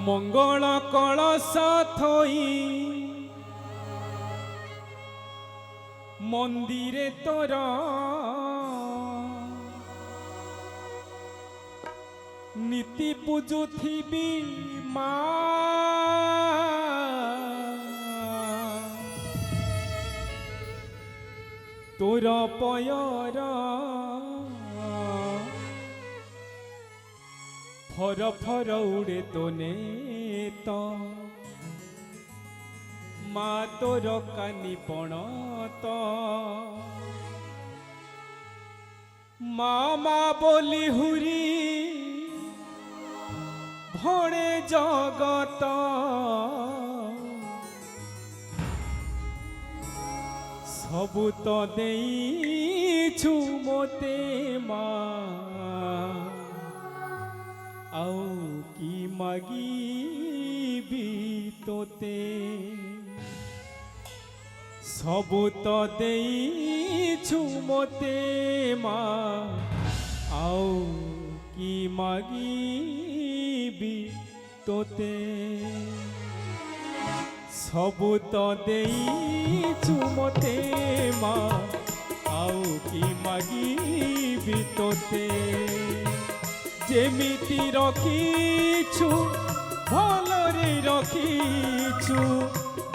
मंगल कलश थई मंदिरे तोर नीति पूजुथिबी मा तोर पयर फर फर उड़े तोने तो मा तोर कानी पण तो मा बोली हुरी भणे जगत सबु तो देइछु मोते मा आउ की मागीबी तोते सबु तो देइछु मोते मा आउ की मागीबी तोते सबु तो देइछु मोते मा आउ की मागीबी तोते जेमिति रखिछु भलरे रखिछु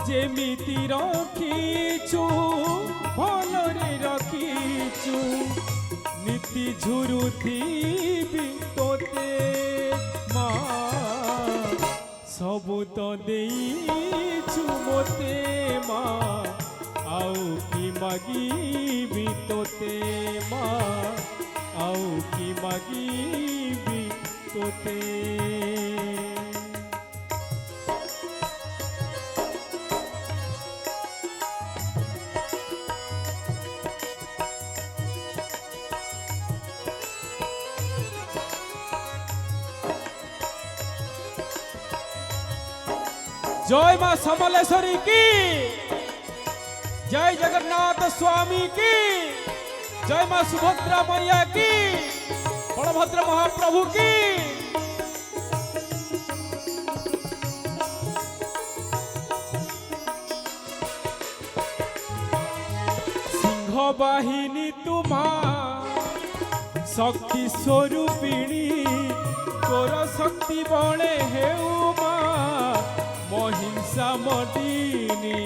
जेमिति रखिछु भलरे रखिछु नीति झुरुथिबी तोते मा सबु तो देइछु मोते मा आउ की मागीबी तोते मा आउ की मागीबी तोते जय मां समलेश्वरी की जय जगन्नाथ स्वामी की जय मां सुभद्रा मैया की बलभद्र महाप्रभु की सिंह बाहिनी तुम्हा शक्ति स्वरूपिणी तोर शक्ति बणे हेउ मा महिंसा मदिनी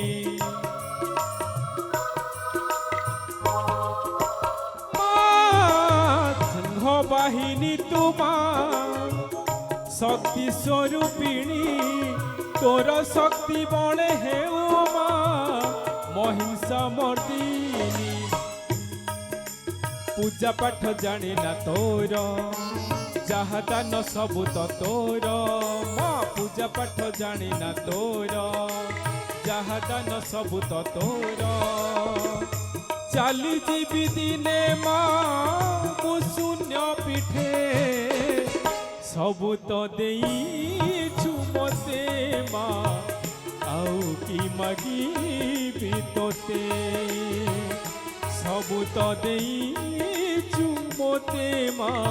सिंह बाहिनी तुमा शक्ति स्वरूपिणी तोर शक्ति बणे हेउ मा महिंसा मर्दिनी पूजा पाठ जाने ना तोर जहा दान सबु तो तोर माँ पूजा पाठ जाने ना तोर जहा दान सबु तो तोर चाली जीवी दिने माँ शून्य पीठे सबु तो देइछु मोते माँ आउ की मागीबी तोते सबु तो देइछु मोते माँ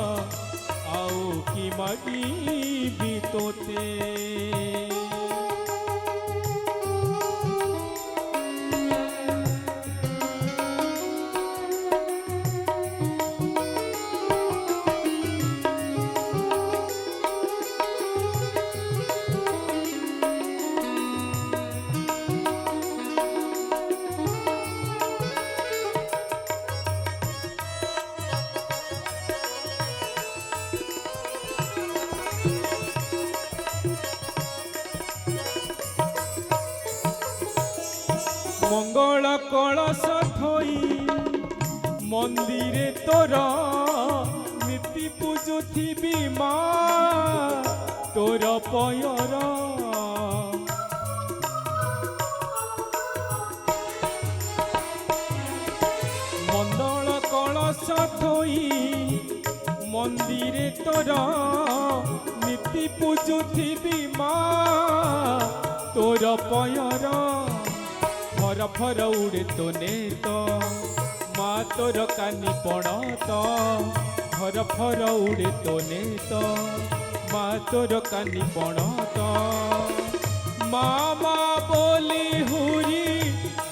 आउ की मागीबी तोते मंगल कलश थई मंदिरे तोर नीति पूजुथिबी मा तोर पयर मंगल कलश थई मंदिरे तोर नीति पूजुथिबी मा तोर पयर फर फर उड़े तोने तो मा तोर कानी पण तो फर फर उड़े तोने तो মা তোর কানি বণত মামা বলি হুরি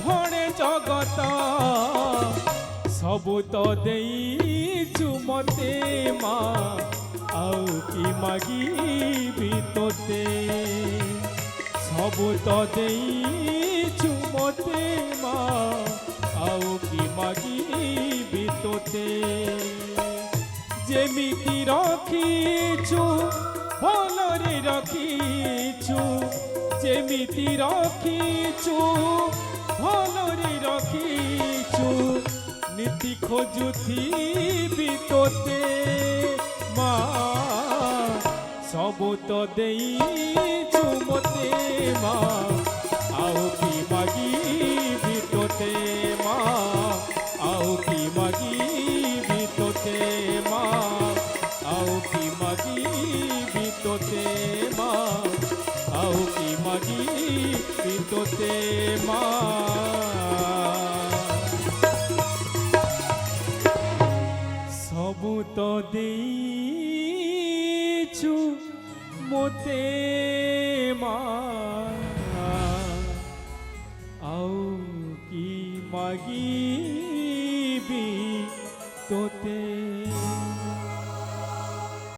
ভণে জগত সবু তো দেইছু মতে মা আউ কি মাগিবি তোতে সবু তো দেইছু মতে মা আউ কি মাগিবি তোতে যেমিতি রখিছু ভলরে রখিছু যেমিতি রখিছু ভলরে রখিছু নীতি খোঁজুথিবি তোতে মা সবু তো দেইছু মতে মা আউ কি মাগিবি তোতে মা আউ কি মাগিবি তোতে মা আউ কি মাগিবি তোতে মা আউ কি মাগিবি তোতে মা সবু তো দেইছু মোতে মা আউ কি মাগিবি তোতে